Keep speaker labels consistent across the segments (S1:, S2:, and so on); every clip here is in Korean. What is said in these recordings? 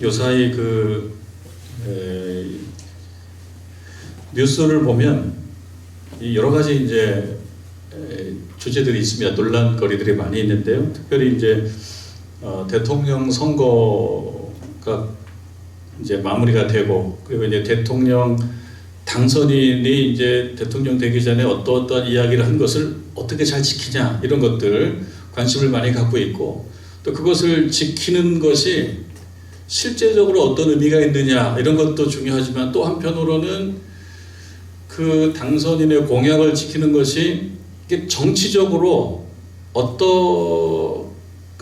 S1: 요사이 뉴스를 보면 여러 가지 이제 주제들이 있습니다. 논란거리들이 많이 있는데요. 특별히 이제 대통령 선거가 이제 마무리가 되고, 그리고 이제 대통령 당선인이 이제 대통령 되기 전에 어떠한 이야기를 한 것을 어떻게 잘 지키냐, 이런 것들 관심을 많이 갖고 있고, 또 그것을 지키는 것이 실제적으로 어떤 의미가 있느냐, 이런 것도 중요하지만, 또 한편으로는 그 당선인의 공약을 지키는 것이 이게 정치적으로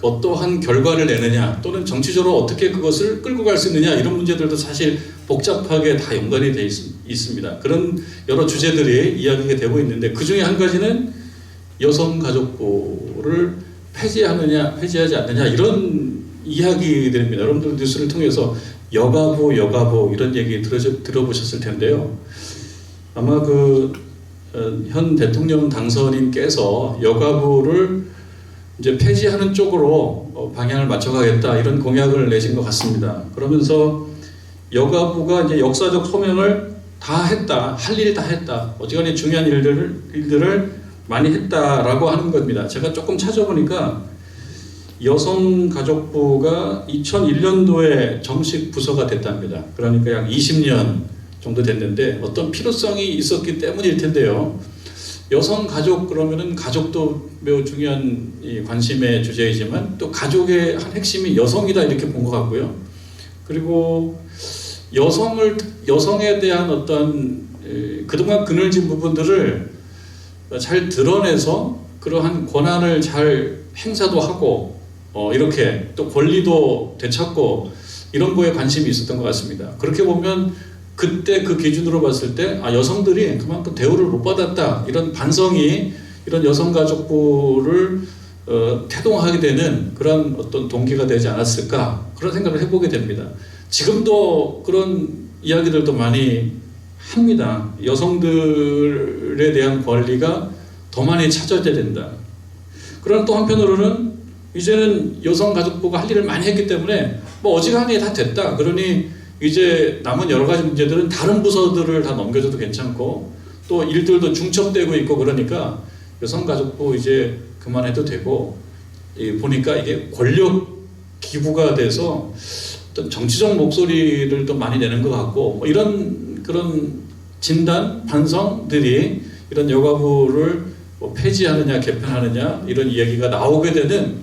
S1: 어떠한 결과를 내느냐, 또는 정치적으로 어떻게 그것을 끌고 갈 수 있느냐, 이런 문제들도 사실 복잡하게 다 연관이 되어 있습니다. 그런 여러 주제들이 이야기가 되고 있는데, 그 중에 한 가지는 여성가족부를 폐지하느냐 폐지하지 않느냐, 이런 이야기들입니다. 여러분들 뉴스를 통해서 여가부 이런 얘기 들어보셨을 텐데요. 아마 현 대통령 당선인께서 여가부를 이제 폐지하는 쪽으로 방향을 맞춰가겠다, 이런 공약을 내신 것 같습니다. 그러면서 여가부가 이제 역사적 소명을 다 했다, 할 일 다 했다, 어지간히 중요한 일들을 많이 했다라고 하는 겁니다. 제가 조금 찾아보니까 여성가족부가 2001년도에 정식 부서가 됐답니다. 그러니까 약 20년 정도 됐는데, 어떤 필요성이 있었기 때문일 텐데요. 여성가족 그러면은 가족도 매우 중요한 관심의 주제이지만, 또 가족의 한 핵심이 여성이다, 이렇게 본 것 같고요. 그리고 여성에 대한 어떤 그동안 그늘진 부분들을 잘 드러내서 그러한 권한을 잘 행사도 하고, 이렇게 또 권리도 되찾고, 이런 거에 관심이 있었던 것 같습니다. 그렇게 보면 그때 그 기준으로 봤을 때 여성들이 그만큼 대우를 못 받았다, 이런 반성이 이런 여성가족부를 태동하게 되는 그런 어떤 동기가 되지 않았을까, 그런 생각을 해보게 됩니다. 지금도 그런 이야기들도 많이 합니다. 여성들에 대한 권리가 더 많이 찾아져야 된다. 그러나 또 한편으로는 이제는 여성가족부가 할 일을 많이 했기 때문에 뭐 어지간히 다 됐다, 그러니 이제 남은 여러 가지 문제들은 다른 부서들을 다 넘겨줘도 괜찮고, 또 일들도 중첩되고 있고, 그러니까 여성가족부 이제 그만해도 되고, 보니까 이게 권력 기부가 돼서 어떤 정치적 목소리를 또 많이 내는 것 같고, 뭐 이런 그런 진단, 반성들이 이런 여가부를 뭐 폐지하느냐 개편하느냐, 이런 이야기가 나오게 되는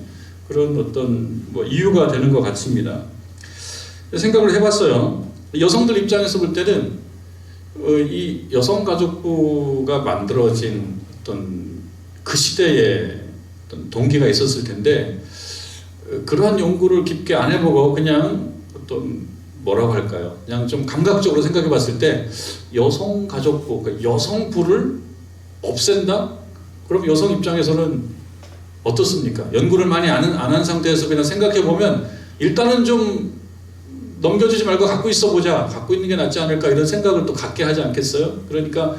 S1: 그런 어떤 뭐 이유가 되는 것 같습니다. 생각을 해봤어요. 여성들 입장에서 볼 때는 이 여성가족부가 만들어진 어떤 그 시대에 어떤 동기가 있었을 텐데, 그러한 연구를 깊게 안 해보고 그냥 어떤 뭐라고 할까요? 그냥 좀 감각적으로 생각해 봤을 때 여성가족부, 그러니까 여성부를 없앤다? 그럼 여성 입장에서는 어떻습니까? 연구를 많이 안 한 상태에서 그냥 생각해 보면 일단은 좀 넘겨주지 말고 갖고 있어 보자, 갖고 있는 게 낫지 않을까, 이런 생각을 또 갖게 하지 않겠어요? 그러니까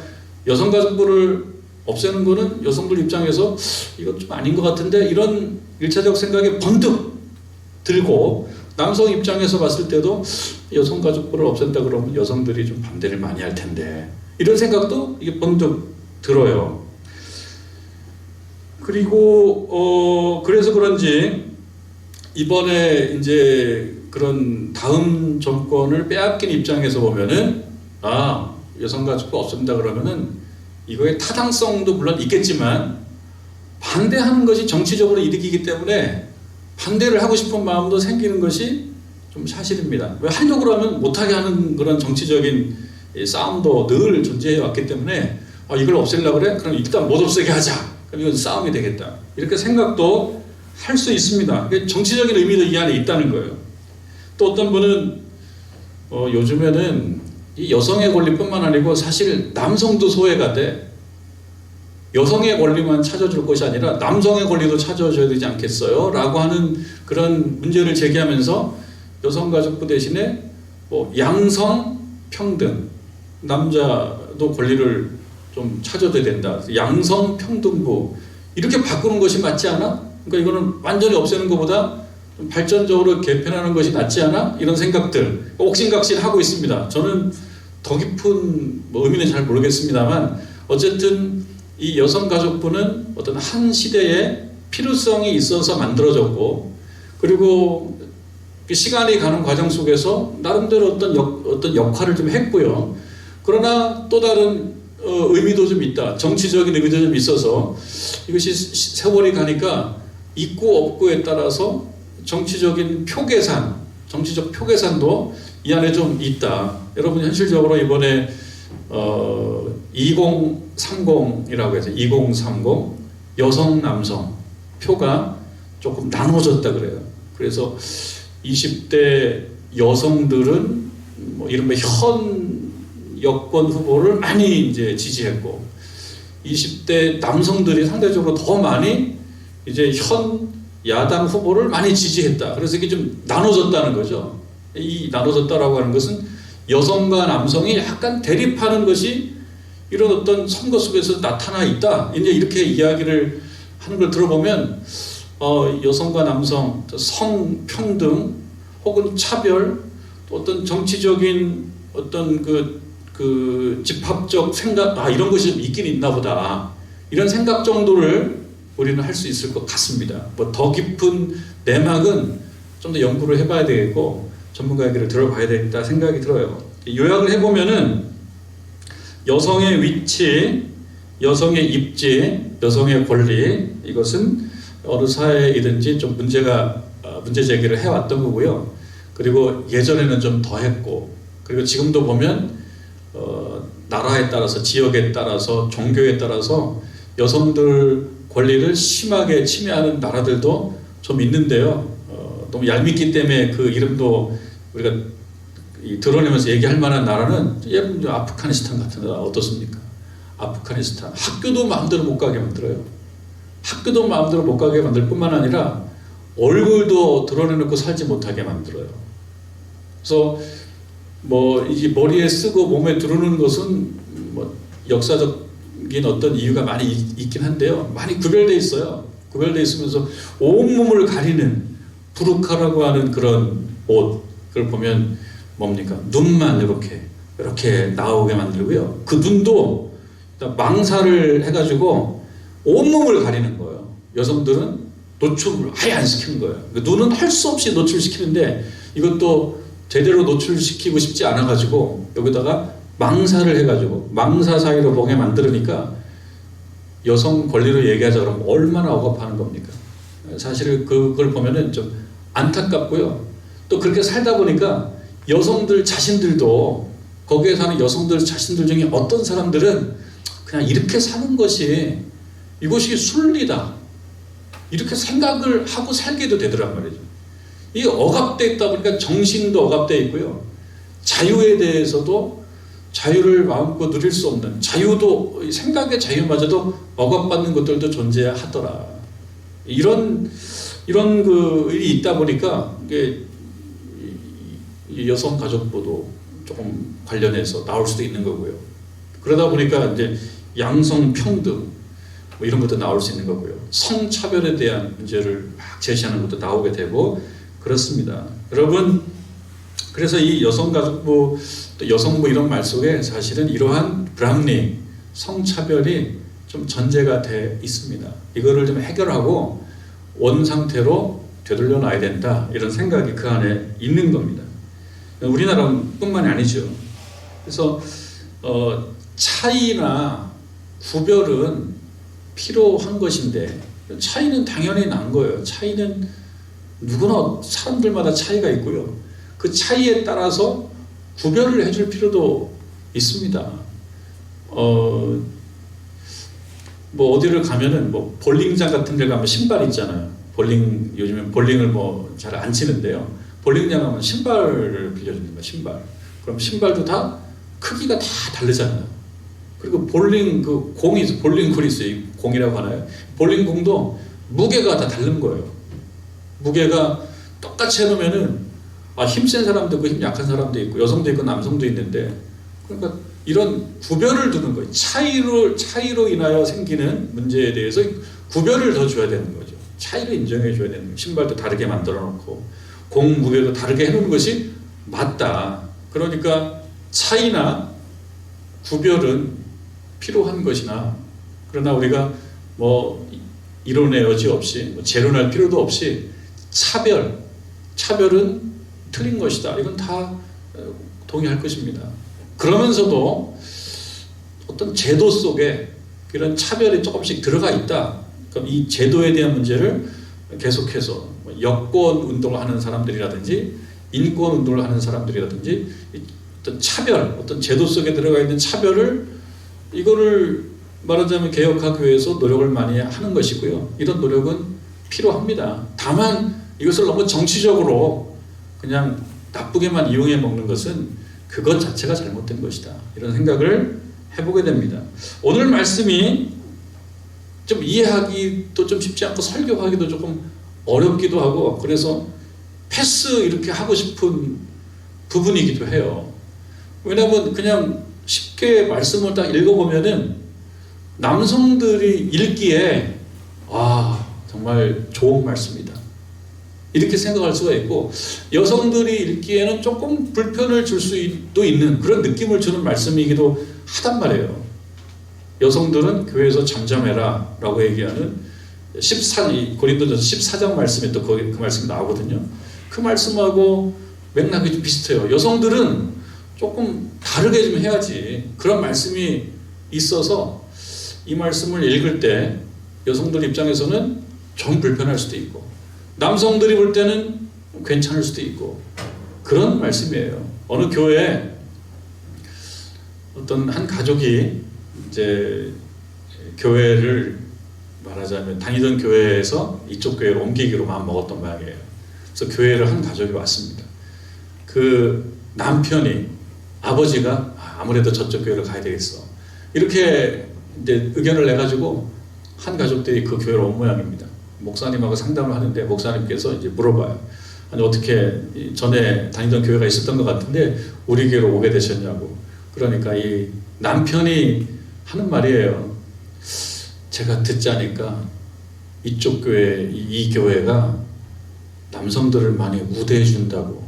S1: 여성가족부를 없애는 거는 여성들 입장에서 이거 좀 아닌 것 같은데, 이런 일차적 생각이 번뜩 들고, 남성 입장에서 봤을 때도 여성가족부를 없앤다 그러면 여성들이 좀 반대를 많이 할 텐데, 이런 생각도 이게 번뜩 들어요. 그리고 그래서 그런지 이번에 이제 그런 다음 정권을 빼앗긴 입장에서 보면은, 여성가족부 없앤다 그러면은 이거의 타당성도 물론 있겠지만, 반대하는 것이 정치적으로 이득이기 때문에 반대를 하고 싶은 마음도 생기는 것이 좀 사실입니다. 왜 하려고 그러면 못하게 하는 그런 정치적인 싸움도 늘 존재해 왔기 때문에, 이걸 없애려고 그래? 그럼 일단 못 없애게 하자. 그럼 이건 싸움이 되겠다, 이렇게 생각도 할 수 있습니다. 정치적인 의미도 이 안에 있다는 거예요. 또 어떤 분은 요즘에는 이 여성의 권리뿐만 아니고 사실 남성도 소외가 돼. 여성의 권리만 찾아줄 것이 아니라 남성의 권리도 찾아줘야 되지 않겠어요? 라고 하는 그런 문제를 제기하면서 여성가족부 대신에 뭐 양성 평등, 남자도 권리를 좀 찾아줘야 된다, 양성 평등부, 이렇게 바꾸는 것이 맞지 않아? 그러니까 이거는 완전히 없애는 것보다 좀 발전적으로 개편하는 것이 낫지 않아? 이런 생각들 옥신각신 하고 있습니다. 저는 더 깊은 의미는 잘 모르겠습니다만 어쨌든 이 여성가족부는 어떤 한 시대에 필요성이 있어서 만들어졌고, 그리고 시간이 가는 과정 속에서 나름대로 어떤 역할을 좀 했고요. 그러나 또 다른 의미도 좀 있다. 정치적인 의미도 좀 있어서 이것이 세월이 가니까 있고 없고에 따라서 정치적 표계산도 이 안에 좀 있다. 여러분 현실적으로 이번에 2030이라고 해서 2030 여성 남성 표가 조금 나눠졌다 그래요. 그래서 20대 여성들은 뭐 이른바 현 여권 후보를 많이 이제 지지했고, 20대 남성들이 상대적으로 더 많이 이제 현 야당 후보를 많이 지지했다. 그래서 이게 좀 나눠졌다는 거죠. 이 나눠졌다라고 하는 것은 여성과 남성이 약간 대립하는 것이 이런 어떤 선거 속에서 나타나 있다. 이제 이렇게 이야기를 하는 걸 들어보면 여성과 남성, 성평등 혹은 차별, 또 어떤 정치적인 어떤 그 집합적 생각, 이런 것이 좀 있긴 있나 보다. 이런 생각 정도를 우리는 할 수 있을 것 같습니다. 뭐 더 깊은 내막은 좀 더 연구를 해봐야 되겠고 전문가 얘기를 들어봐야 되겠다 생각이 들어요. 요약을 해보면은 여성의 위치, 여성의 입지, 여성의 권리, 이것은 어느 사회이든지 좀 문제 제기를 해왔던 거고요. 그리고 예전에는 좀 더 했고, 그리고 지금도 보면 나라에 따라서, 지역에 따라서, 종교에 따라서 여성들 권리를 심하게 침해하는 나라들도 좀 있는데요. 너무 얄밉기 때문에 그 이름도 우리가 드러내면서 얘기할 만한 나라는 예를 들어 아프가니스탄 같은 나라 어떻습니까? 아프가니스탄 학교도 마음대로 못 가게 만들어요. 학교도 마음대로 못 가게 만들 뿐만 아니라 얼굴도 드러내놓고 살지 못하게 만들어요. 그래서 뭐 이제 머리에 쓰고 몸에 두르는 것은 뭐 역사적인 어떤 이유가 많이 있긴 한데요. 많이 구별돼 있어요. 구별돼 있으면서 온몸을 가리는 부르카라고 하는 그런 옷, 그걸 보면 뭡니까? 눈만 이렇게 나오게 만들고요. 그 눈도 망사를 해가지고 온몸을 가리는 거예요. 여성들은 노출을 아예 안 시키는 거예요. 눈은 할 수 없이 노출시키는데 이것도 제대로 노출시키고 싶지 않아가지고 여기다가 망사를 해가지고 망사 사이로 보게 만들으니까 여성 권리로 얘기하자 그러면 얼마나 억압하는 겁니까? 사실 그걸 보면은 좀 안타깝고요. 또 그렇게 살다 보니까 여성들 자신들도, 거기에 사는 여성들 자신들 중에 어떤 사람들은 그냥 이렇게 사는 것이, 이것이 순리다, 이렇게 생각을 하고 살게도 되더란 말이죠. 이 억압되어 있다 보니까 정신도 억압되어 있고요. 자유에 대해서도 자유를 마음껏 누릴 수 없는, 자유도, 생각의 자유마저도 억압받는 것들도 존재하더라. 이런 그 일이 있다 보니까 이게 여성가족부도 조금 관련해서 나올 수도 있는 거고요. 그러다 보니까 이제 양성평등 뭐 이런 것도 나올 수 있는 거고요. 성차별에 대한 문제를 막 제시하는 것도 나오게 되고 그렇습니다. 여러분, 그래서 이 여성가족부, 또 여성부 이런 말 속에 사실은 이러한 불합리, 성차별이 좀 전제가 돼 있습니다. 이거를 좀 해결하고 원상태로 되돌려 놔야 된다, 이런 생각이 그 안에 있는 겁니다. 우리나라뿐만이 아니죠. 그래서 차이나 구별은 필요한 것인데 차이는 당연히 난 거예요. 차이는 누구나 사람들마다 차이가 있고요. 그 차이에 따라서 구별을 해줄 필요도 있습니다. 뭐 어디를 가면은 뭐 볼링장 같은 데 가면 신발 있잖아요. 요즘엔 볼링을 뭐 잘 안 치는데요. 볼링장 가면 신발을 빌려줍니다. 신발. 그럼 신발도 다 크기가 다 다르잖아요. 그리고 볼링 그 공이 있어, 볼링 굴이 있어요. 공이라고 하나요? 볼링 공도 무게가 다 다른 거예요. 무게가 똑같이 해놓으면은 힘센 사람도 있고 힘 약한 사람도 있고 여성도 있고 남성도 있는데, 그러니까 이런 구별을 두는 거예요. 차이로 인하여 생기는 문제에 대해서 구별을 더 줘야 되는 거죠. 차이를 인정해 줘야 되는 거예요. 신발도 다르게 만들어 놓고 공 무게도 다르게 해놓는 것이 맞다. 그러니까 차이나 구별은 필요한 것이나, 그러나 우리가 뭐 이론의 여지 없이 재론할 필요도 없이 차별은 틀린 것이다. 이건 다 동의할 것입니다. 그러면서도 어떤 제도 속에 이런 차별이 조금씩 들어가 있다. 그럼 이 제도에 대한 문제를 계속해서 여권 운동을 하는 사람들이라든지 인권 운동을 하는 사람들이라든지 어떤 차별, 어떤 제도 속에 들어가 있는 차별을, 이거를 말하자면 개혁하기 위해서 노력을 많이 하는 것이고요. 이런 노력은 필요합니다. 다만 이것을 너무 정치적으로 그냥 나쁘게만 이용해 먹는 것은 그것 자체가 잘못된 것이다. 이런 생각을 해보게 됩니다. 오늘 말씀이 좀 이해하기도 좀 쉽지 않고 설교하기도 조금 어렵기도 하고, 그래서 패스 이렇게 하고 싶은 부분이기도 해요. 왜냐하면 그냥 쉽게 말씀을 딱 읽어보면은 남성들이 읽기에 정말 좋은 말씀이다 이렇게 생각할 수가 있고, 여성들이 읽기에는 조금 불편을 줄 수도 있는 그런 느낌을 주는 말씀이기도 하단 말이에요. 여성들은 교회에서 잠잠해라 라고 얘기하는 고린도전서 14장 말씀에 또 그 말씀이 나오거든요. 그 말씀하고 맥락이 좀 비슷해요. 여성들은 조금 다르게 좀 해야지, 그런 말씀이 있어서 이 말씀을 읽을 때 여성들 입장에서는 좀 불편할 수도 있고, 남성들이 볼 때는 괜찮을 수도 있고, 그런 말씀이에요. 어느 교회에 어떤 한 가족이 이제 교회를 말하자면 다니던 교회에서 이쪽 교회로 옮기기로 마음 먹었던 모양이에요. 그래서 교회를 한 가족이 왔습니다. 그 남편이, 아버지가 아무래도 저쪽 교회를 가야 되겠어, 이렇게 이제 의견을 내가지고 한 가족들이 그 교회로 온 모양입니다. 목사님하고 상담을 하는데 목사님께서 이제 물어봐요. 아니 어떻게 전에 다니던 교회가 있었던 것 같은데 우리 교회로 오게 되셨냐고. 그러니까 이 남편이 하는 말이에요. 제가 듣자니까 이쪽 교회, 이 교회가 남성들을 많이 우대해 준다고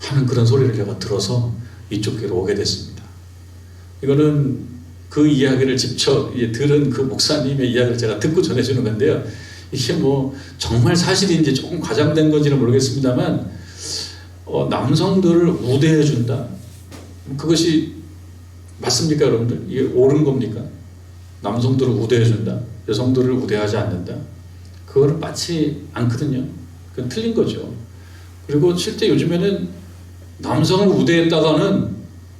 S1: 하는 그런 소리를 제가 들어서 이쪽 교회로 오게 됐습니다. 이거는 그 이야기를 직접 들은 그 목사님의 이야기를 제가 듣고 전해주는 건데요. 이게 뭐 정말 사실인지 조금 과장된 건지는 모르겠습니다만 남성들을 우대해 준다? 그것이 맞습니까 여러분들? 이게 옳은 겁니까? 남성들을 우대해 준다? 여성들을 우대하지 않는다? 그거는 맞지 않거든요. 그건 틀린 거죠. 그리고 실제 요즘에는 남성을 우대했다가는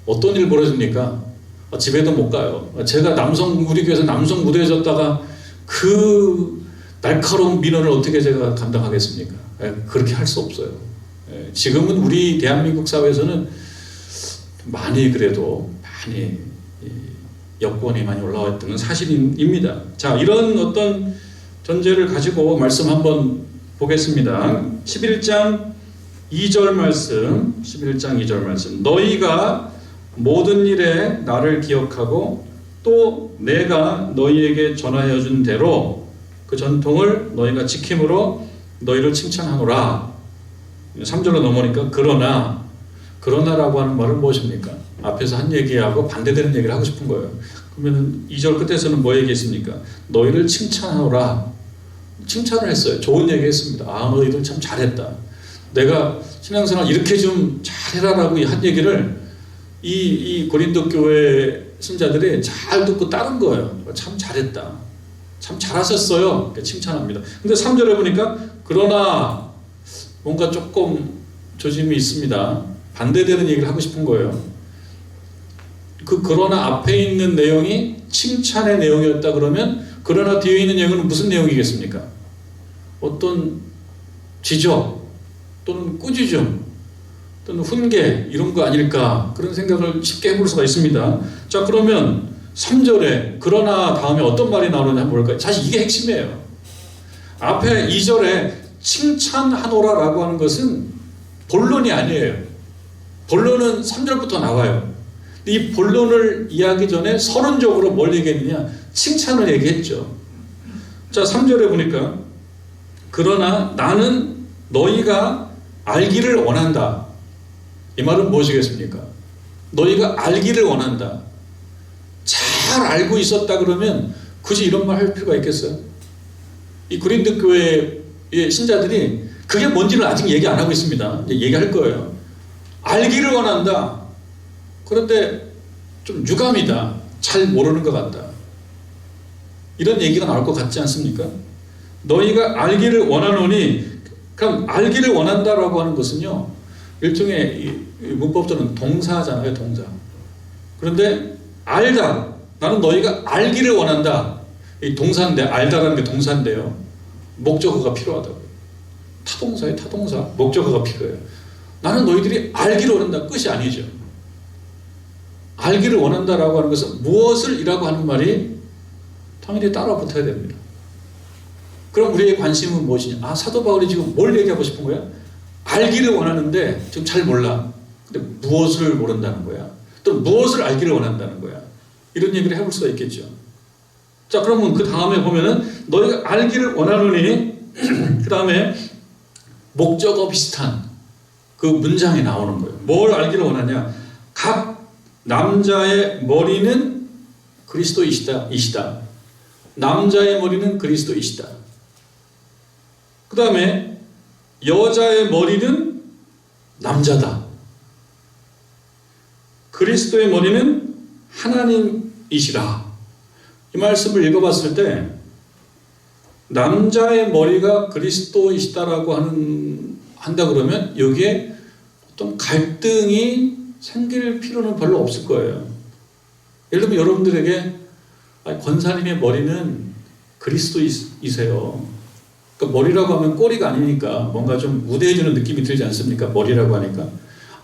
S1: 어떤 일 벌어집니까? 집에도 못 가요. 제가 우리 교회에서 남성 우대해줬다가 그 날카로운 민원을 어떻게 제가 감당하겠습니까? 그렇게 할 수 없어요. 지금은 우리 대한민국 사회에서는 그래도 많이 여건이 많이 올라와 있는 사실입니다. 자, 이런 어떤 전제를 가지고 말씀 한번 보겠습니다. 11장 2절 말씀. 너희가 모든 일에 나를 기억하고 또 내가 너희에게 전하여 준 대로 그 전통을 너희가 지킴으로 너희를 칭찬하노라. 3절로 넘어오니까 그러나라고 하는 말은 무엇입니까? 앞에서 한 얘기하고 반대되는 얘기를 하고 싶은 거예요. 그러면 2절 끝에서는 뭐 얘기했습니까? 너희를 칭찬하노라. 칭찬을 했어요. 좋은 얘기 했습니다. 너희들 참 잘했다. 내가 신앙생활 이렇게 좀 잘해라라고 한 얘기를 이 고린도 교회 신자들이 잘 듣고 따른 거예요. 참 잘했다. 참 잘하셨어요. 칭찬합니다. 근데 3절에 보니까 그러나 뭔가 조금 조짐이 있습니다. 반대되는 얘기를 하고 싶은 거예요. 그러나 앞에 있는 내용이 칭찬의 내용이었다 그러면 그러나 뒤에 있는 내용은 무슨 내용이겠습니까? 어떤 지적 또는 꾸짖음 또는 훈계 이런 거 아닐까, 그런 생각을 쉽게 해볼 수가 있습니다. 자, 그러면 3절에 그러나 다음에 어떤 말이 나오는지 한번 볼까요? 사실 이게 핵심이에요. 앞에 2절에 칭찬하노라 라고 하는 것은 본론이 아니에요. 본론은 3절부터 나와요. 이 본론을 이해하기 전에 서론적으로 뭘 얘기했느냐? 칭찬을 얘기했죠. 자, 3절에 보니까 그러나 나는 너희가 알기를 원한다. 이 말은 무엇이겠습니까? 너희가 알기를 원한다. 잘 알고 있었다 그러면 굳이 이런 말 할 필요가 있겠어요? 이 고린도 교회의 신자들이 그게 뭔지를 아직 얘기 안 하고 있습니다. 이제 얘기할 거예요. 알기를 원한다. 그런데 좀 유감이다. 잘 모르는 것 같다. 이런 얘기가 나올 것 같지 않습니까? 너희가 알기를 원하노니, 그럼 알기를 원한다라고 하는 것은요, 일종의 이 문법적으로는 동사잖아요, 동사. 그런데 알다. 나는 너희가 알기를 원한다. 이 동사인데, 알다라는 게 동사인데요. 목적어가 필요하다고요. 타동사예요, 타동사. 목적어가 필요해요. 나는 너희들이 알기를 원한다. 끝이 아니죠. 알기를 원한다라고 하는 것은 무엇을 이라고 하는 말이 당연히 따라 붙어야 됩니다. 그럼 우리의 관심은 무엇이냐? 사도 바울이 지금 뭘 얘기하고 싶은 거야? 알기를 원하는데 지금 잘 몰라. 근데 무엇을 모른다는 거야? 또 무엇을 알기를 원한다는 거야? 이런 얘기를 해볼 수가 있겠죠. 자, 그러면 그 다음에 보면은 너희가 알기를 원하노니 그 다음에 목적어 비슷한 그 문장이 나오는 거예요. 뭘 알기를 원하냐? 각 남자의 머리는 그리스도이시다. 남자의 머리는 그리스도이시다. 그 다음에 여자의 머리는 남자다. 그리스도의 머리는 하나님이시라. 이 말씀을 읽어봤을 때 남자의 머리가 그리스도이시다라고 한다 그러면 여기에 어떤 갈등이 생길 필요는 별로 없을 거예요. 예를 들면 여러분들에게 권사님의 머리는 그리스도이세요. 그러니까 머리라고 하면 꼬리가 아니니까 뭔가 좀 우대해주는 느낌이 들지 않습니까? 머리라고 하니까.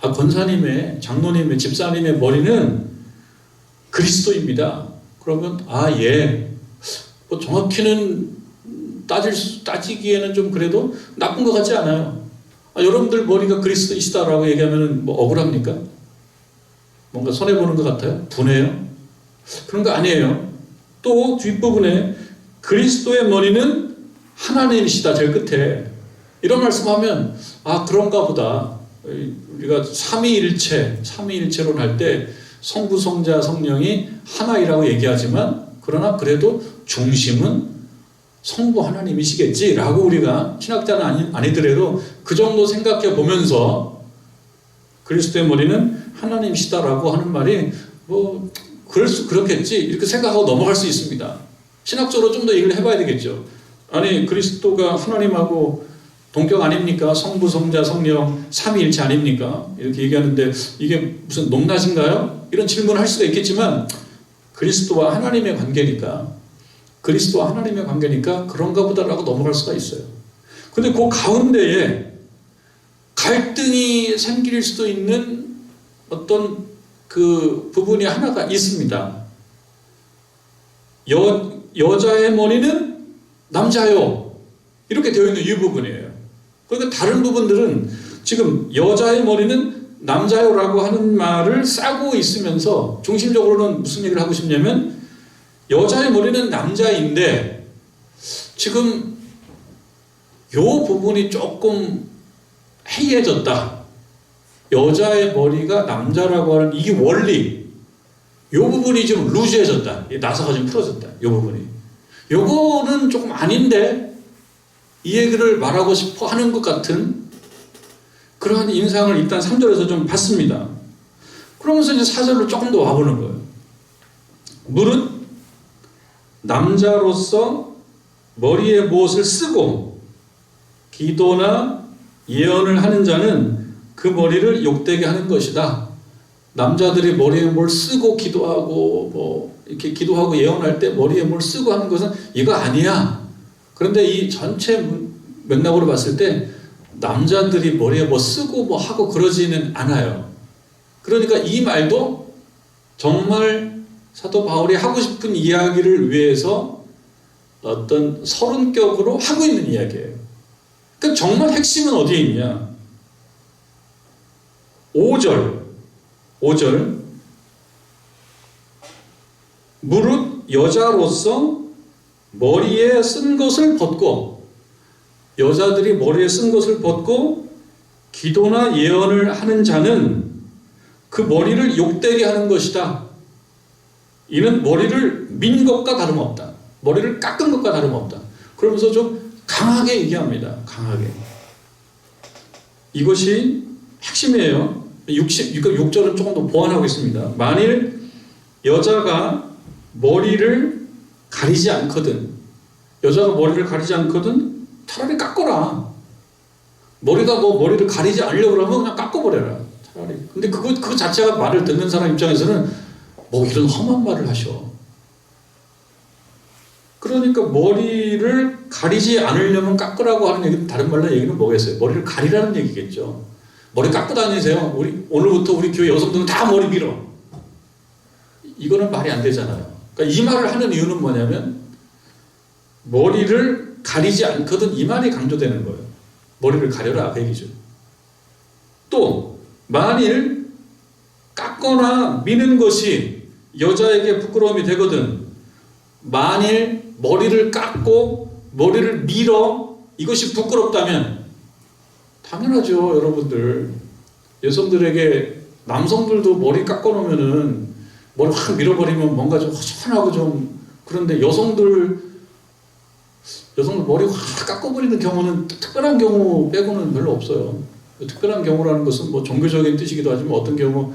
S1: 권사님의, 장로님의, 집사님의 머리는 그리스도입니다. 그러면 예. 뭐 정확히는 따지기에는 좀 그래도 나쁜 것 같지 않아요. 여러분들 머리가 그리스도이시다라고 얘기하면 뭐 억울합니까? 뭔가 손해보는 것 같아요? 분해요? 그런 거 아니에요. 또 뒷부분에 그리스도의 머리는 하나님이시다. 제일 끝에 이런 말씀하면 그런가 보다. 우리가 삼위일체론 할 때 성부, 성자, 성령이 하나이라고 얘기하지만 그러나 그래도 중심은 성부 하나님이시겠지라고 우리가 신학자는 아니더라도 그 정도 생각해 보면서 그리스도의 머리는 하나님이시다라고 하는 말이 뭐 그렇겠지 이렇게 생각하고 넘어갈 수 있습니다. 신학적으로 좀 더 얘기를 해봐야 되겠죠. 아니 그리스도가 하나님하고 동격 아닙니까? 성부, 성자, 성령 삼위일체 아닙니까? 이렇게 얘기하는데 이게 무슨 농락인가요? 이런 질문을 할 수가 있겠지만 그리스도와 하나님의 관계니까 그런가 보다라고 넘어갈 수가 있어요. 근데 그 가운데에 갈등이 생길 수도 있는 어떤 그 부분이 하나가 있습니다. 여자의 머리는 남자요. 이렇게 되어 있는 이 부분이에요. 그러니까 다른 부분들은 지금 여자의 머리는 남자요라고 하는 말을 싸고 있으면서 중심적으로는 무슨 얘기를 하고 싶냐면 여자의 머리는 남자인데 지금 요 부분이 조금 해이해졌다. 여자의 머리가 남자라고 하는 이 원리 요 부분이 좀 루즈해졌다. 나사가 좀 풀어졌다. 요 부분이. 요거는 조금 아닌데 이 얘기를 말하고 싶어 하는 것 같은 그러한 인상을 일단 3절에서 좀 받습니다. 그러면서 이제 4절로 조금 더 와보는 거예요. 무릇 남자로서 머리에 무엇을 쓰고 기도나 예언을 하는 자는 그 머리를 욕되게 하는 것이다. 남자들이 머리에 뭘 쓰고 기도하고 뭐 이렇게 기도하고 예언할 때 머리에 뭘 쓰고 하는 것은 이거 아니야. 그런데 이 전체 맥락으로 봤을 때 남자들이 머리에 뭐 쓰고 뭐 하고 그러지는 않아요. 그러니까 이 말도 정말 사도 바울이 하고 싶은 이야기를 위해서 어떤 서론격으로 하고 있는 이야기예요. 그러니까 정말 핵심은 어디에 있냐? 5절 무릇 여자로서 머리에 쓴 것을 벗고 여자들이 머리에 쓴 것을 벗고 기도나 예언을 하는 자는 그 머리를 욕되게 하는 것이다. 이는 머리를 민 것과 다름없다. 머리를 깎은 것과 다름없다. 그러면서 좀 강하게 얘기합니다. 강하게. 이것이 핵심이에요. 6절은 조금 더 보완하고 있습니다. 만일 여자가 머리를 가리지 않거든, 여자가 머리를 가리지 않거든, 차라리 깎아라. 머리가 뭐 머리를 가리지 않으려고 그러면 그냥 깎아버려라. 차라리. 근데 그거 자체가 말을 듣는 사람 입장에서는 뭐 이런 험한 말을 하셔. 그러니까 머리를 가리지 않으려면 깎으라고 하는 얘기는 다른 말로 얘기는 뭐겠어요? 머리를 가리라는 얘기겠죠. 머리 깎고 다니세요. 오늘부터 우리 교회 여성들은 다 머리 밀어. 이거는 말이 안 되잖아요. 그러니까 이 말을 하는 이유는 뭐냐면 머리를 가리지 않거든 이 말이 강조되는 거예요. 머리를 가려라 그 얘기죠. 또 만일 깎거나 미는 것이 여자에게 부끄러움이 되거든, 만일 머리를 깎고 머리를 밀어 이것이 부끄럽다면, 당연하죠 여러분들. 여성들에게 남성들도 머리 깎아놓으면은 머리 확 밀어버리면 뭔가 좀 허전하고 좀 그런데 여성들 머리 확 깎아버리는 경우는 특별한 경우 빼고는 별로 없어요. 특별한 경우라는 것은 뭐 종교적인 뜻이기도 하지만 어떤 경우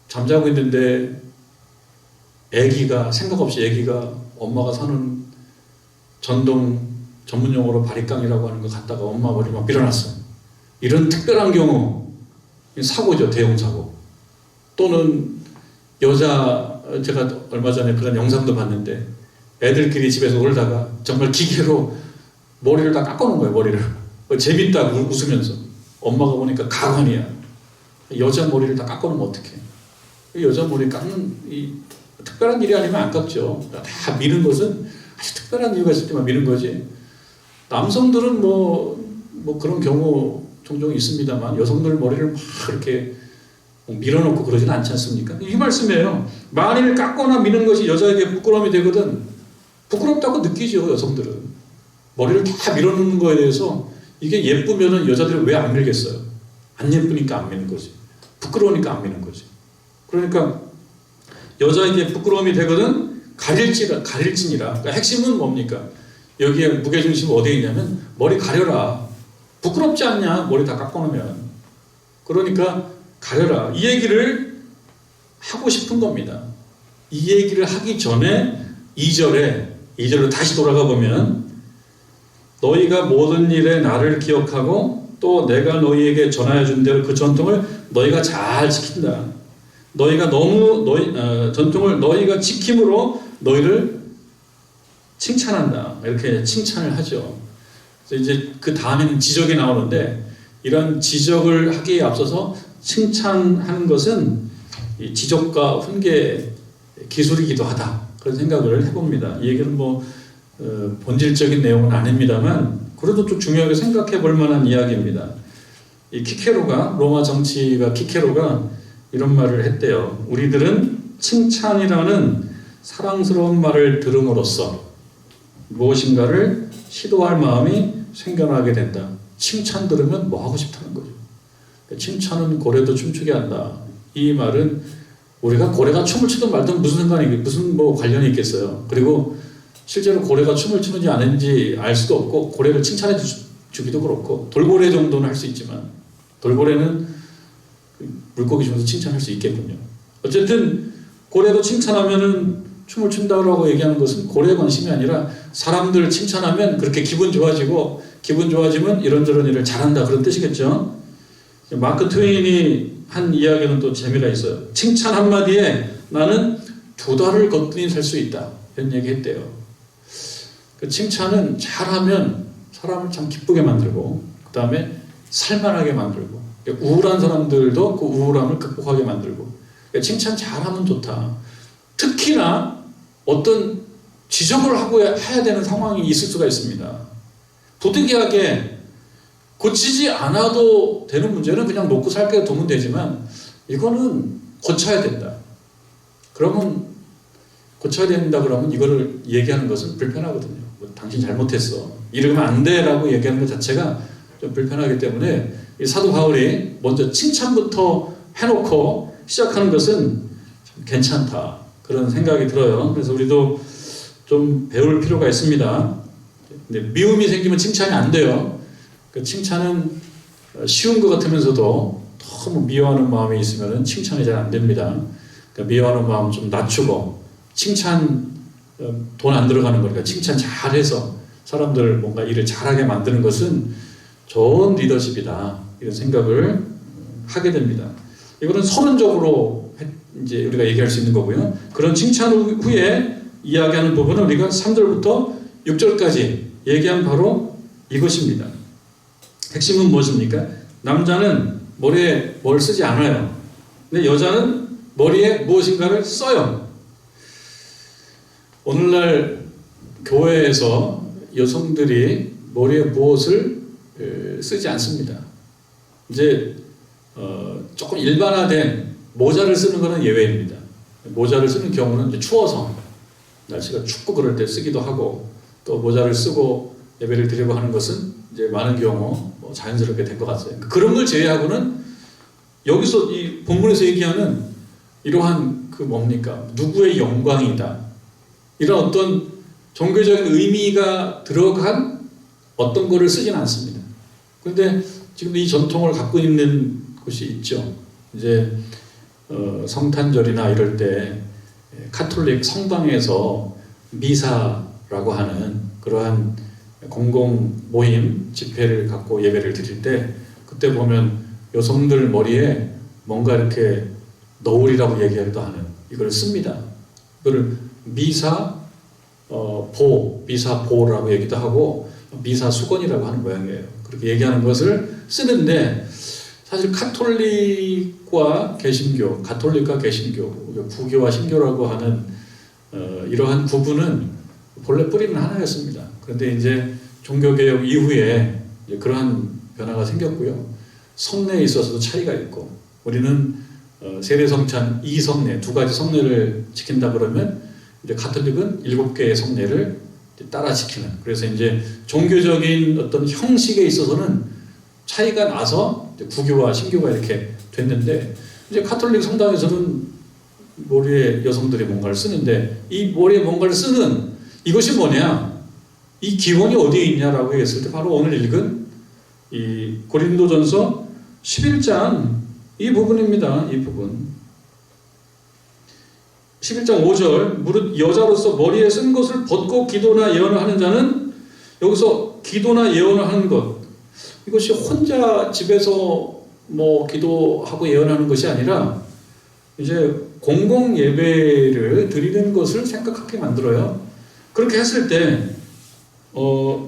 S1: 잠자고 있는데 생각 없이 아기가 엄마가 사는 전동 전문 용어로 바리깡이라고 하는 거 갖다가 엄마 머리 막 밀어놨어. 이런 특별한 경우 사고죠. 대형 사고. 또는 제가 얼마 전에 그런 영상도 봤는데 애들끼리 집에서 놀다가 정말 기계로 머리를 다 깎아놓은 거예요. 머리를. 재밌다고 웃으면서. 엄마가 보니까 가관이야. 여자 머리를 다 깎아놓으면 어떡해. 여자 머리 깎는 이 특별한 일이 아니면 안 깎죠. 다 미는 것은 아주 특별한 이유가 있을 때만 미는 거지. 남성들은 뭐 그런 경우 종종 있습니다만 여성들 머리를 막 이렇게 밀어놓고 그러진 않지 않습니까? 이 말씀이에요. 만일 깎거나 미는 것이 여자에게 부끄러움이 되거든, 부끄럽다고 느끼죠 여성들은. 머리를 다 밀어놓는 거에 대해서 이게 예쁘면은 여자들이 왜 안 밀겠어요? 안 예쁘니까 안 미는 거지. 부끄러우니까 안 미는 거지. 그러니까 여자에게 부끄러움이 되거든 가릴지니라. 그러니까 핵심은 뭡니까? 여기에 무게중심이 어디에 있냐면 머리 가려라. 부끄럽지 않냐? 머리 다 깎아놓으면. 그러니까 가려라. 이 얘기를 하고 싶은 겁니다. 이 얘기를 하기 전에 2절로 다시 돌아가 보면 너희가 모든 일에 나를 기억하고 또 내가 너희에게 전하여 준 대로 그 전통을 너희가 잘 지킨다. 너희가 전통을 너희가 지킴으로 너희를 칭찬한다. 이렇게 칭찬을 하죠. 그래서 이제 그 다음에는 지적이 나오는데 이런 지적을 하기에 앞서서 칭찬하는 것은 이 지적과 훈계 기술이기도 하다. 그런 생각을 해봅니다. 이 얘기는 본질적인 내용은 아닙니다만 그래도 좀 중요하게 생각해 볼 만한 이야기입니다. 이 로마 정치가 키케로가 이런 말을 했대요. 우리들은 칭찬이라는 사랑스러운 말을 들음으로써 무엇인가를 시도할 마음이 생겨나게 된다. 칭찬 들으면 뭐 하고 싶다는 거죠. 칭찬은 고래도 춤추게 한다. 이 말은 우리가 고래가 춤을 추든 말든 무슨 관련이 있겠어요. 그리고 실제로 고래가 춤을 추는지 안 하는지 알 수도 없고 고래를 칭찬해 주기도 그렇고 돌고래 정도는 할 수 있지만 돌고래는 물고기 중에서 칭찬할 수 있겠군요. 어쨌든 고래도 칭찬하면은 춤을 춘다고 얘기하는 것은 고래의 관심이 아니라 사람들 칭찬하면 그렇게 기분 좋아지면 이런저런 일을 잘한다 그런 뜻이겠죠. 마크 트웨인이 한 이야기는 또 재미가 있어요. 칭찬 한마디에 나는 2달을 거뜬히 살 수 있다 이런 얘기 했대요. 그 칭찬은 잘하면 사람을 참 기쁘게 만들고 그 다음에 살만하게 만들고 우울한 사람들도 그 우울함을 극복하게 만들고 칭찬 잘하면 좋다. 특히나 어떤 지적을 하고 해야 되는 상황이 있을 수가 있습니다. 부득이하게 고치지 않아도 되는 문제는 그냥 놓고 살게 두면 되지만 이거는 고쳐야 된다. 그러면 이거를 얘기하는 것은 불편하거든요. 당신 잘못했어. 이러면 안 돼라고 얘기하는 것 자체가 좀 불편하기 때문에 이 사도 바울이 먼저 칭찬부터 해놓고 시작하는 것은 참 괜찮다 그런 생각이 들어요. 그래서 우리도 좀 배울 필요가 있습니다. 근데 미움이 생기면 칭찬이 안 돼요. 그 칭찬은 쉬운 것 같으면서도 너무 미워하는 마음이 있으면 칭찬이 잘 안 됩니다. 그러니까 미워하는 마음 좀 낮추고 칭찬 돈 안 들어가는 거니까 칭찬 잘해서 사람들 뭔가 일을 잘하게 만드는 것은 좋은 리더십이다 이런 생각을 하게 됩니다. 이거는 서론적으로 이제 우리가 얘기할 수 있는 거고요. 그런 칭찬 후에 이야기하는 부분은 우리가 3절부터 6절까지 얘기한 바로 이것입니다. 핵심은 무엇입니까? 남자는 머리에 뭘 쓰지 않아요. 근데 여자는 머리에 무엇인가를 써요. 오늘날 교회에서 여성들이 머리에 무엇을 쓰지 않습니다. 이제 조금 일반화된 모자를 쓰는 것은 예외입니다. 모자를 쓰는 경우는 이제 추워서 날씨가 춥고 그럴 때 쓰기도 하고 또 모자를 쓰고 예배를 드리고 하는 것은 이제 많은 경우 뭐 자연스럽게 된 것 같아요. 그런 걸 제외하고는 여기서 이 본문에서 얘기하는 이러한 그 뭡니까? 누구의 영광이다. 이런 어떤 종교적인 의미가 들어간 어떤 거를 쓰진 않습니다. 그런데 지금 이 전통을 갖고 있는 곳이 있죠. 이제 성탄절이나 이럴 때 카톨릭 성당에서 미사라고 하는 그러한 공공 모임 집회를 갖고 예배를 드릴 때 그때 보면 여성들 머리에 뭔가 이렇게 너울이라고 얘기하기도 하는 이걸 씁니다. 이거를 미사보라고 얘기도 하고 미사수건이라고 하는 모양이에요. 그렇게 얘기하는 것을 쓰는데 사실 가톨릭과 개신교, 부교와 신교라고 하는 이러한 구분은 본래 뿌리는 하나였습니다. 그런데 이제 종교개혁 이후에 이제 그러한 변화가 생겼고요. 성례에 있어서도 차이가 있고 우리는 세례성찬 2성례, 두 가지 성례를 지킨다 그러면 이제 가톨릭은 7개의 성례를 따라 지키는. 그래서 이제 종교적인 어떤 형식에 있어서는 차이가 나서 이제 부교와 신교가 이렇게 됐는데 이제 가톨릭 성당에서는 머리에 여성들이 뭔가를 쓰는데 이 머리에 뭔가를 쓰는 이것이 뭐냐? 이 기원이 어디에 있냐라고 했을 때 바로 오늘 읽은 이 고린도전서 11장 이 부분입니다. 이 부분. 11장 5절 무릇 여자로서 머리에 쓴 것을 벗고 기도나 예언을 하는 자는 여기서 기도나 예언을 하는 것 이것이 혼자 집에서 뭐 기도하고 예언하는 것이 아니라 이제 공공 예배를 드리는 것을 생각하게 만들어요. 그렇게 했을 때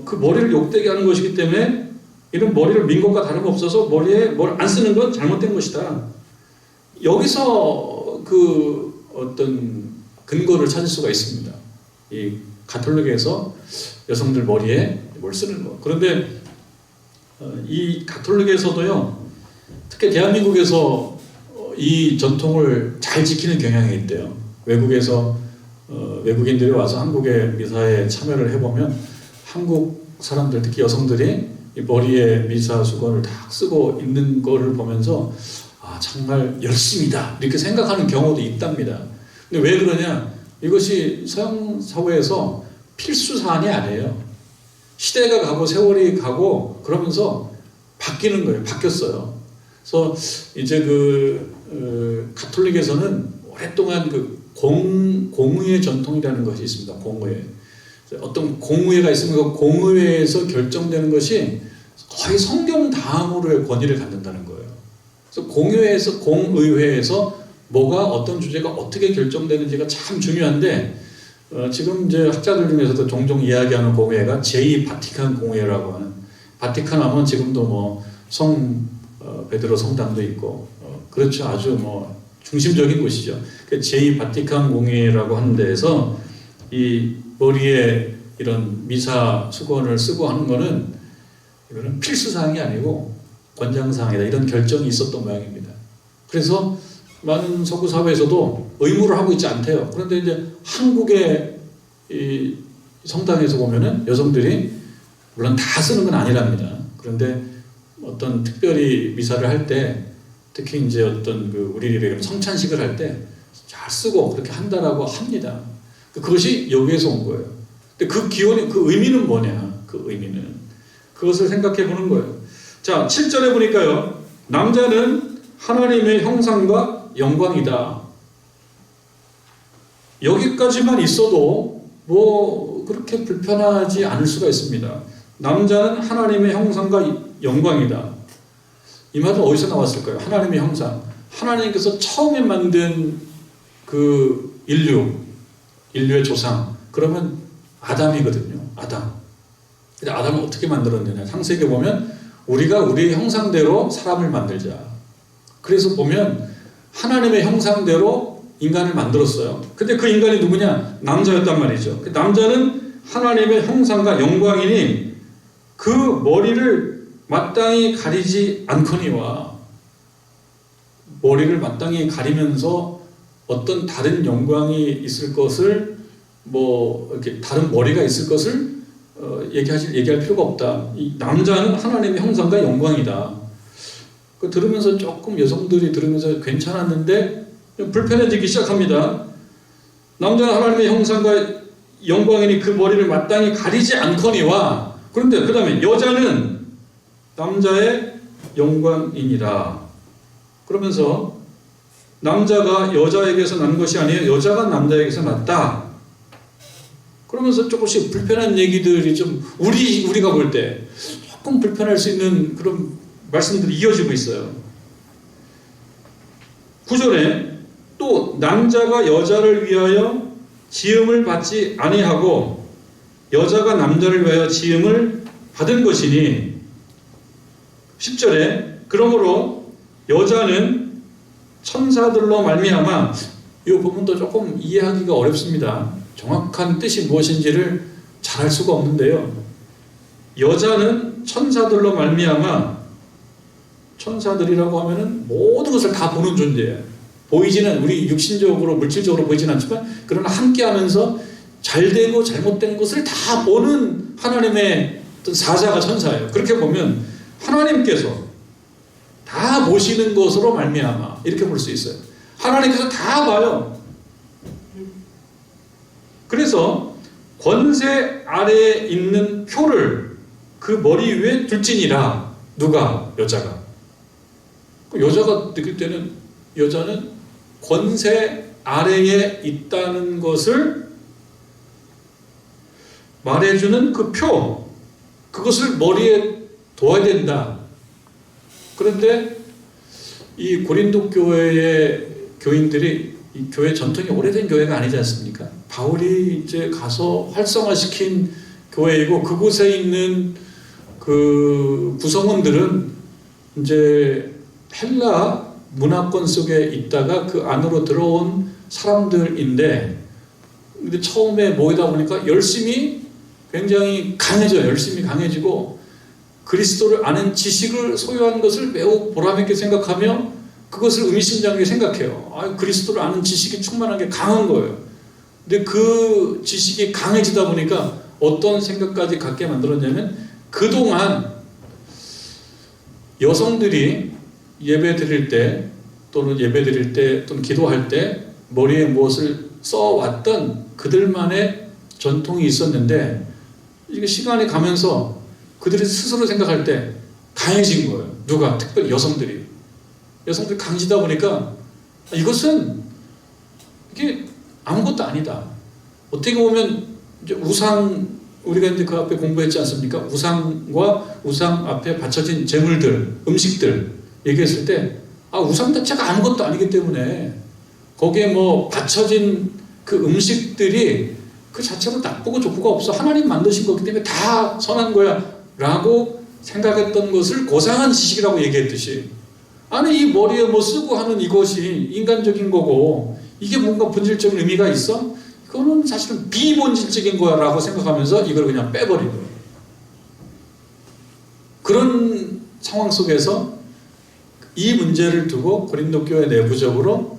S1: 그 머리를 욕되게 하는 것이기 때문에 이런 머리를 민 것과 다름없어서 머리에 뭘 안 쓰는 건 잘못된 것이다. 여기서 그 어떤 근거를 찾을 수가 있습니다. 이 가톨릭에서 여성들 머리에 뭘 쓰는 것. 그런데 이 가톨릭에서도요, 특히 대한민국에서 이 전통을 잘 지키는 경향이 있대요. 외국에서 외국인들이 와서 한국의 미사에 참여를 해보면 한국 사람들, 특히 여성들이 이 머리에 미사 수건을 딱 쓰고 있는 거를 보면서 아 정말 열심이다 이렇게 생각하는 경우도 있답니다. 근데 왜 그러냐? 이것이 서양 사회에서 필수 사안이 아니에요. 시대가 가고 세월이 가고 그러면서 바뀌는 거예요. 바뀌었어요. 그래서 이제 가톨릭에서는 오랫동안 그 공의회 전통이라는 것이 있습니다. 공의회. 어떤 공의회가 있으면 그 공의회에서 결정되는 것이 거의 성경 다음으로의 권위를 갖는다는 거예요. 그래서 공의회에서 뭐가 어떤 주제가 어떻게 결정되는지가 참 중요한데 지금 이제 학자들 중에서도 종종 이야기하는 공회가 제2 바티칸 공회라고 하는 바티칸 하면 지금도 뭐 베드로 성당도 있고 그렇죠. 아주 뭐 중심적인 곳이죠. 제2 바티칸 공회라고 하는 데에서 이 머리에 이런 미사 수건을 쓰고 하는 거는 이거는 필수사항이 아니고 권장사항이다. 이런 결정이 있었던 모양입니다. 그래서 많은 서구 사회에서도 의무를 하고 있지 않대요. 그런데 이제 한국의 이 성당에서 보면은 여성들이 물론 다 쓰는 건 아니랍니다. 그런데 어떤 특별히 미사를 할 때, 특히 이제 어떤 그 우리 성찬식을 할 때 잘 쓰고 그렇게 한다라고 합니다. 그것이 여기에서 온 거예요. 근데 그 기원이, 그 의미는 뭐냐? 그 의미는 그것을 생각해 보는 거예요. 자, 7절에 보니까요, 남자는 하나님의 형상과 영광이다. 여기까지만 있어도 뭐 그렇게 불편하지 않을 수가 있습니다. 남자는 하나님의 형상과 영광이다. 이 말은 어디서 나왔을까요? 하나님의 형상. 하나님께서 처음에 만든 그 인류의 조상. 그러면 아담이거든요. 아담. 근데 아담을 어떻게 만들었느냐? 창세기에 보면 우리가 우리의 형상대로 사람을 만들자. 그래서 보면 하나님의 형상대로 인간을 만들었어요. 근데 그 인간이 누구냐? 남자였단 말이죠. 남자는 하나님의 형상과 영광이니 그 머리를 마땅히 가리지 않거니와, 머리를 마땅히 가리면서 어떤 다른 영광이 있을 것을, 뭐 이렇게 다른 머리가 있을 것을 얘기할 필요가 없다. 이 남자는 하나님의 형상과 영광이다. 그 들으면서 조금 여성들이 들으면서 괜찮았는데 불편해지기 시작합니다. 남자는 하나님의 형상과 영광이니 그 머리를 마땅히 가리지 않거니와, 그런데 그 다음에 여자는 남자의 영광이니라. 그러면서 남자가 여자에게서 난 것이 아니에요. 여자가 남자에게서 났다. 그러면서 조금씩 불편한 얘기들이 좀 우리가 볼 때 조금 불편할 수 있는 그런 말씀들이 이어지고 있어요. 9절에 또 남자가 여자를 위하여 지음을 받지 아니하고 여자가 남자를 위하여 지음을 받은 것이니, 10절에 그러므로 여자는 천사들로 말미암아, 이 부분도 조금 이해하기가 어렵습니다. 정확한 뜻이 무엇인지를 잘 알 수가 없는데요. 여자는 천사들로 말미암아, 천사들이라고 하면은 모든 것을 다 보는 존재예요. 보이지는, 우리 육신적으로 물질적으로 보이지는 않지만 그러나 함께하면서 잘되고 잘못된 것을 다 보는 하나님의 어떤 사자가 천사예요. 그렇게 보면 하나님께서 다 보시는 것으로 말미암아, 이렇게 볼 수 있어요. 하나님께서 다 봐요. 그래서 권세 아래에 있는 표를 그 머리 위에 둘지니라. 누가? 여자가. 여자가 느낄 때는 여자는 권세 아래에 있다는 것을 말해주는 그 표, 그것을 머리에 둬야 된다. 그런데 이 고린도 교회의 교인들이, 이 교회 전통이 오래된 교회가 아니지 않습니까? 바울이 이제 가서 활성화시킨 교회이고, 그곳에 있는 그 구성원들은 이제 헬라 문화권 속에 있다가 그 안으로 들어온 사람들인데, 근데 처음에 모이다 보니까 열심히 굉장히 강해져요. 열심히 강해지고 그리스도를 아는 지식을 소유한 것을 매우 보람있게 생각하며 그것을 의미심장하게 생각해요. 아, 그리스도를 아는 지식이 충만하게 강한 거예요. 근데 그 지식이 강해지다 보니까 어떤 생각까지 갖게 만들었냐면, 그동안 여성들이 예배 드릴 때 또는 기도할 때 머리에 무엇을 써왔던 그들만의 전통이 있었는데, 이게 시간이 가면서 그들이 스스로 생각할 때 강해진 거예요. 누가? 특별히 여성들이 강해지다 보니까 이것은 이게 아무것도 아니다. 어떻게 보면 이제 우상, 우리가 이제 그 앞에 공부했지 않습니까? 우상과 우상 앞에 바쳐진 제물들, 음식들 얘기했을 때, 우상 자체가 아무것도 아니기 때문에 거기에 뭐 바쳐진 그 음식들이 그 자체로 나쁘고 좋고가 없어. 하나님 만드신 거기 때문에 다 선한 거야 라고 생각했던 것을 고상한 지식이라고 얘기했듯이, 아니 이 머리에 뭐 쓰고 하는 이것이 인간적인 거고 이게 뭔가 본질적인 의미가 있어? 그거는 사실은 비본질적인 거야 라고 생각하면서 이걸 그냥 빼버린 거예요. 그런 상황 속에서 이 문제를 두고 고린도 교회 내부적으로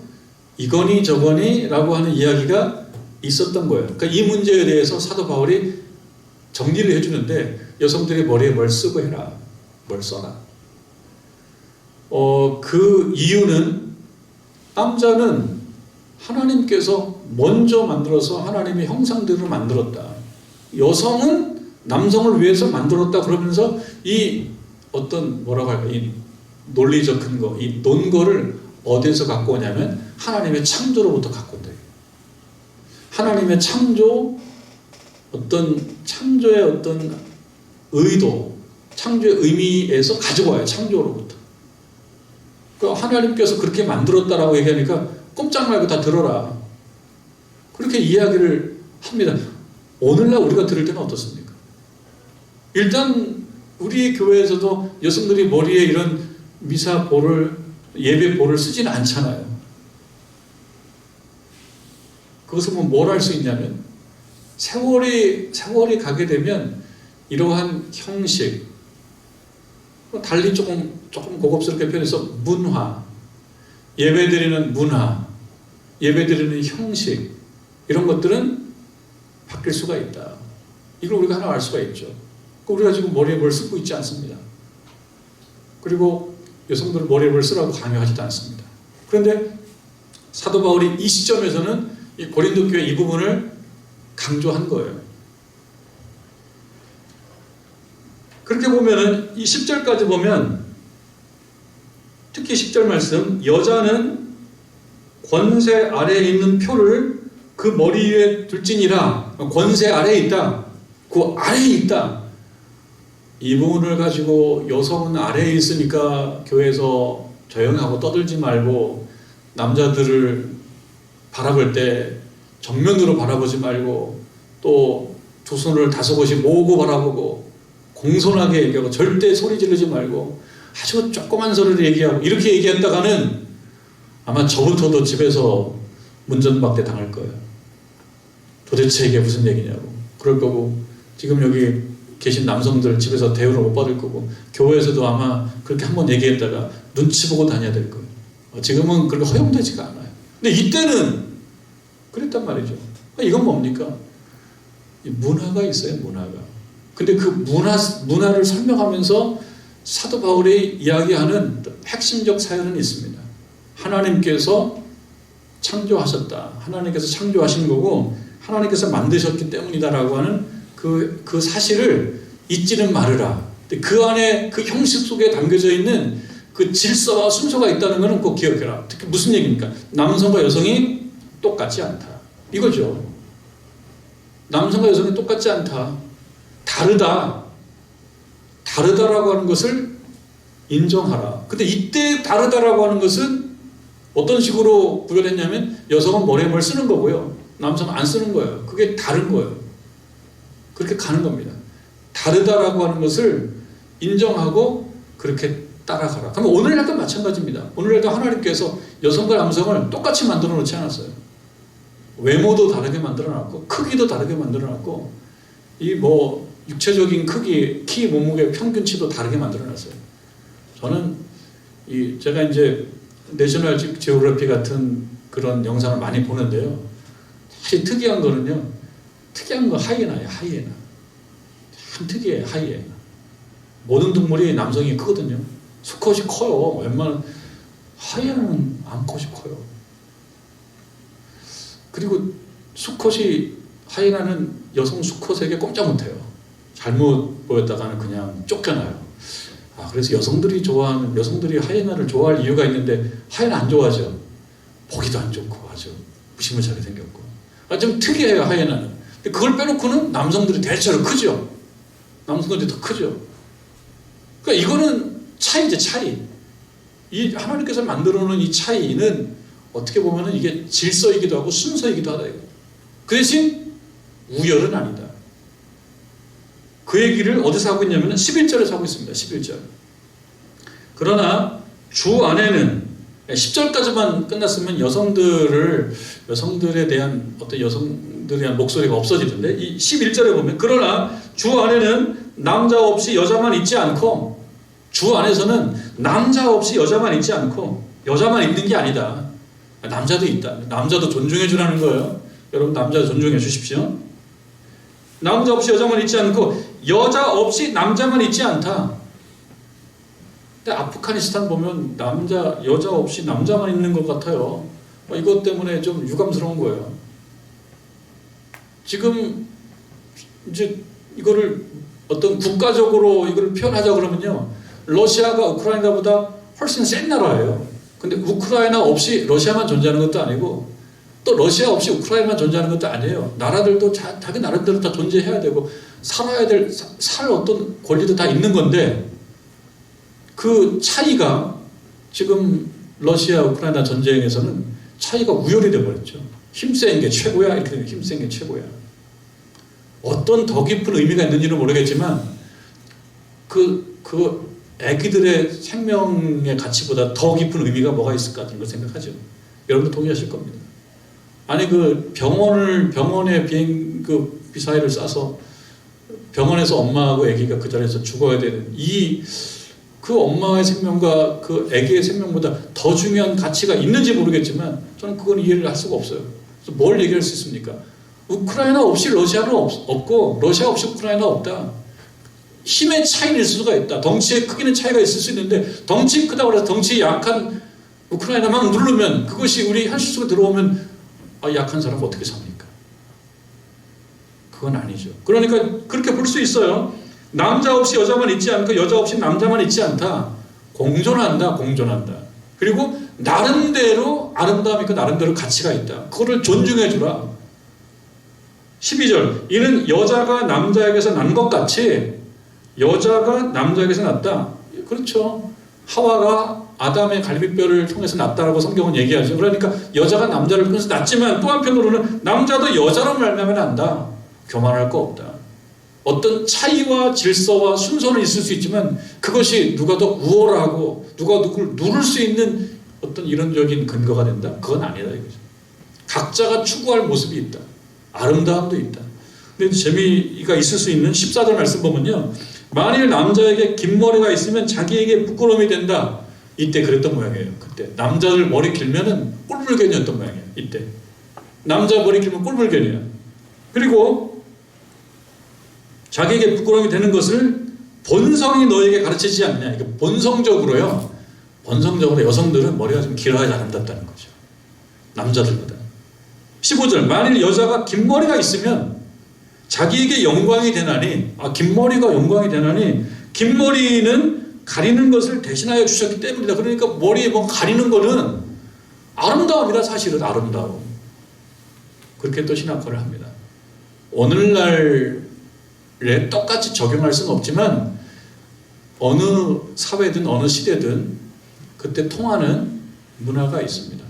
S1: 이거니 저거니 라고 하는 이야기가 있었던 거예요. 그러니까 이 문제에 대해서 사도 바울이 정리를 해주는데, 여성들이 머리에 뭘 쓰고 해라. 뭘 써라. 그 이유는 남자는 하나님께서 먼저 만들어서 하나님의 형상대로 만들었다. 여성은 남성을 위해서 만들었다. 그러면서 이 어떤 뭐라고 할까, 이 논리적 근거, 이 논거를 어디서 갖고 오냐면 하나님의 창조로부터 갖고 온다. 하나님의 창조의 어떤 의도, 창조의 의미에서 가지고 와요. 창조로부터. 그러니까 하나님께서 그렇게 만들었다라고 얘기하니까 꼼짝 말고 다 들어라. 그렇게 이야기를 합니다. 오늘날 우리가 들을 때는 어떻습니까? 일단 우리 교회에서도 여성들이 머리에 이런 미사볼을, 예배볼을 쓰지는 않잖아요. 그것을 뭘 할 수 있냐면 세월이 가게 되면 이러한 형식, 달리 조금 고급스럽게 표현해서 문화, 예배드리는 문화, 예배드리는 형식, 이런 것들은 바뀔 수가 있다. 이걸 우리가 하나 알 수가 있죠. 우리가 지금 머리에 뭘 쓰고 있지 않습니다. 그리고 여성들 머리에 뭘 쓰라고 강요하지도 않습니다. 그런데 사도 바울이 이 시점에서는 이 고린도 교회 이 부분을 강조한 거예요. 그렇게 보면은 이 10절까지 보면 특히 10절 말씀, 여자는 권세 아래에 있는 표를 그 머리 위에 둘지니라. 권세 아래에 있다. 그 아래에 있다. 이 부분을 가지고 여성은 아래에 있으니까 교회에서 조용하고 떠들지 말고 남자들을 바라볼 때 정면으로 바라보지 말고 또 두 손을 다소곳이 모으고 바라보고 공손하게 얘기하고 절대 소리 지르지 말고 아주 조그만 소리를 얘기하고 이렇게 얘기했다가는 아마 저부터도 집에서 문전박대 당할 거예요. 도대체 이게 무슨 얘기냐고 그럴 거고, 지금 여기 계신 남성들 집에서 대우를 못 받을 거고, 교회에서도 아마 그렇게 한번 얘기했다가 눈치 보고 다녀야 될 거예요. 지금은 그렇게 허용되지가 않아요. 근데 이때는 그랬단 말이죠. 이건 뭡니까? 문화가 있어요, 문화가. 근데 그 문화를 설명하면서 사도 바울이 이야기하는 핵심적 사연은 있습니다. 하나님께서 창조하셨다. 하나님께서 창조하신 거고 하나님께서 만드셨기 때문이다라고 하는 그 사실을 잊지는 말으라. 그 안에 그 형식 속에 담겨져 있는 그 질서와 순서가 있다는 것은 꼭 기억해라. 특히 무슨 얘기입니까? 남성과 여성이 똑같지 않다. 이거죠. 남성과 여성이 똑같지 않다. 다르다. 다르다라고 하는 것을 인정하라. 근데 이때 다르다라고 하는 것은 어떤 식으로 구별했냐면 여성은 머리에 뭘 쓰는 거고요. 남성은 안 쓰는 거예요. 그게 다른 거예요. 그렇게 가는 겁니다. 다르다라고 하는 것을 인정하고 그렇게 따라가라. 그럼 오늘날도 마찬가지입니다. 오늘날도 하나님께서 여성과 남성을 똑같이 만들어 놓지 않았어요. 외모도 다르게 만들어 놨고 크기도 다르게 만들어 놨고 이 육체적인 크기, 키, 몸무게 평균치도 다르게 만들어 놨어요. 저는 제가 이제 내셔널 지오그래피 같은 그런 영상을 많이 보는데요. 사실 특이한 거 하이에나예요. 하이에나. 참 특이해요. 하이에나. 모든 동물이 남성이 크거든요. 수컷이 커요. 웬만한 하이에나는 암컷이 커요. 그리고 하이에나는 여성 수컷에게 꼼짝 못해요. 잘못 보였다가는 그냥 쫓겨나요. 그래서 여성들이 하이에나를 좋아할 이유가 있는데 하이에나 안 좋아하죠. 보기도 안 좋고 아주 무시무시하게 생겼고. 좀 특이해요, 하이에나는. 근데 그걸 빼놓고는 남성들이 대체로 크죠. 남성들이 더 크죠. 그러니까 이거는 차이죠, 차이. 이 하나님께서 만들어 놓은 이 차이는 어떻게 보면은 이게 질서이기도 하고 순서이기도 하다. 그 대신 우열은 아니다. 그 얘기를 어디서 하고 있냐면 11절에서 하고 있습니다. 11절. 그러나 주 안에는 10절까지만 끝났으면 여성들에 대한 목소리가 없어지던데 이 11절에 보면 그러나 주 안에는 남자 없이 여자만 있지 않고, 주 안에서는 남자 없이 여자만 있지 않고, 여자만 있는 게 아니다. 남자도 있다. 남자도 존중해 주라는 거예요. 여러분 남자 존중해 주십시오. 남자 없이 여자만 있지 않고 여자 없이 남자만 있지 않다. 근데 아프가니스탄 보면 여자 없이 남자만 있는 것 같아요. 이것 때문에 좀 유감스러운 거예요. 지금 이제 이거를 어떤 국가적으로 이걸 표현하자 그러면요, 러시아가 우크라이나보다 훨씬 센 나라예요. 근데 우크라이나 없이 러시아만 존재하는 것도 아니고 또 러시아 없이 우크라이나만 존재하는 것도 아니에요. 나라들도 자기 나름대로 다 존재해야 되고 살아야 살 어떤 권리도 다 있는 건데, 그 차이가 지금 러시아 우크라이나 전쟁에서는 차이가 우열이 돼버렸죠. 힘센 게 최고야, 이렇게 되면 힘센 게 최고야. 어떤 더 깊은 의미가 있는지는 모르겠지만 그 애기들의 생명의 가치보다 더 깊은 의미가 뭐가 있을까 하는 걸 생각하죠. 여러분도 동의하실 겁니다. 아니 그 병원에 미사일을 쏴서 병원에서 엄마하고 아기가 그 자리에서 죽어야 되는 그 엄마의 생명과 그 아기의 생명보다 더 중요한 가치가 있는지 모르겠지만 저는 그건 이해를 할 수가 없어요. 그래서 뭘 얘기할 수 있습니까? 우크라이나 없이 러시아는 없고 러시아 없이 우크라이나 없다. 힘의 차이는 있을 수가 있다. 덩치의 크기는 차이가 있을 수 있는데 덩치 크다고 해서 덩치 약한 우크라이나만 누르면 그것이 우리 현실 속에 들어오면 약한 사람 어떻게 삽니까? 그건 아니죠. 그러니까 그렇게 볼 수 있어요. 남자 없이 여자만 있지 않고 여자 없이 남자만 있지 않다. 공존한다. 그리고 나름대로 아름다움이 있고 나름대로 가치가 있다. 그거를 존중해 주라. 12절, 이는 여자가 남자에게서 난 것 같이 여자가 남자에게서 났다. 그렇죠. 하와가 아담의 갈비뼈를 통해서 났다라고 성경은 얘기하죠. 그러니까 여자가 남자를 통해서 났지만 또 한편으로는 남자도 여자로 말미암아 난다. 교만할 거 없다. 어떤 차이와 질서와 순서는 있을 수 있지만 그것이 누가 더 우월하고 누가 누굴 누를 수 있는 어떤 이론적인 근거가 된다? 그건 아니다 이거죠. 각자가 추구할 모습이 있다. 아름다움도 있다. 근데 재미가 있을 수 있는 14절 말씀 보면요, 만일 남자에게 긴 머리가 있으면 자기에게 부끄러움이 된다. 이때 그랬던 모양이에요. 그때 남자들 머리 길면은 꼴불견이었던 모양이에요. 이때 남자 머리 길면 꼴불견이에요. 그리고 자기에게 부끄러움이 되는 것을 본성이 너에게 가르치지 않냐. 이게 본성적으로요. 본성적으로 여성들은 머리가 좀 길어야 아름답다는 거죠. 남자들보다. 15절, 만일 여자가 긴 머리가 있으면 자기에게 영광이 되나니, 긴 머리가 영광이 되나니, 긴 머리는 가리는 것을 대신하여 주셨기 때문이다. 그러니까 머리에 가리는 거는 아름다움이다. 사실은 아름다움. 그렇게 또 신학화를 합니다. 오늘날에 똑같이 적용할 수는 없지만 어느 사회든 어느 시대든 그때 통하는 문화가 있습니다.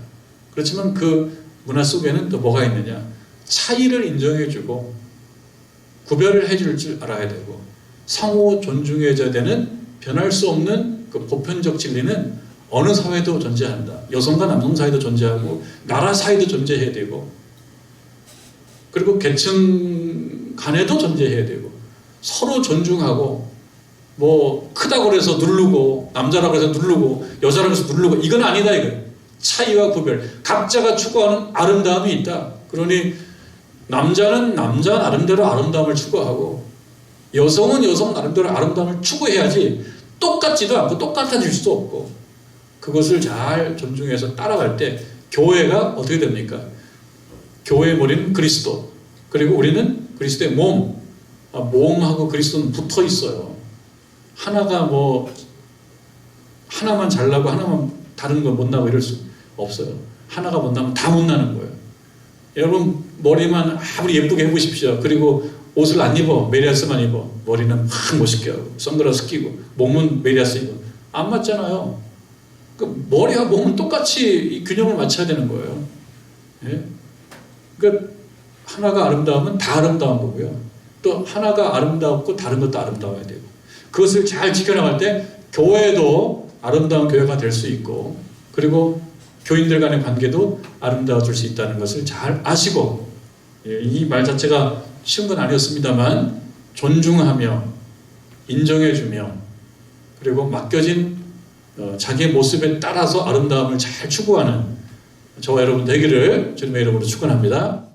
S1: 그렇지만 그 문화 속에는 또 뭐가 있느냐, 차이를 인정해주고 구별을 해줄 줄 알아야 되고 상호 존중해줘야 되는 변할 수 없는 그 보편적 진리는 어느 사회도 존재한다. 여성과 남성 사이도 존재하고 나라 사이도 존재해야 되고 그리고 계층 간에도 존재해야 되고 서로 존중하고 크다고 해서 누르고 남자라고 해서 누르고 여자라고 해서 누르고 이건 아니다 이거예요. 차이와 구별, 각자가 추구하는 아름다움이 있다. 그러니 남자는 남자 나름대로 아름다움을 추구하고 여성은 여성 나름대로 아름다움을 추구해야지 똑같지도 않고 똑같아질 수도 없고 그것을 잘 존중해서 따라갈 때 교회가 어떻게 됩니까? 교회의 머리는 그리스도, 그리고 우리는 그리스도의 몸, 몸하고 그리스도는 붙어 있어요. 하나가 하나만 잘나고 하나만 다른 거 못 나고 이럴 수 없어요. 하나가 못 나면 다 못 나는 거예요. 여러분 머리만 아무리 예쁘게 해보십시오. 그리고 옷을 안 입어, 메리아스만 입어. 머리는 확 멋있게 하고 선글라스 끼고 몸은 메리아스 입어. 안 맞잖아요. 머리와 몸은 똑같이 이 균형을 맞춰야 되는 거예요. 예? 그러니까 하나가 아름다우면 다 아름다운 거고요. 또 하나가 아름답고 다른 것도 아름다워야 되고 그것을 잘 지켜나갈 때 교회도 아름다운 교회가 될 수 있고 그리고 교인들 간의 관계도 아름다워질 수 있다는 것을 잘 아시고, 이 말 자체가 쉬운 건 아니었습니다만 존중하며 인정해주며 그리고 맡겨진 자기의 모습에 따라서 아름다움을 잘 추구하는 저와 여러분 되기를 주님의 이름으로 축원합니다.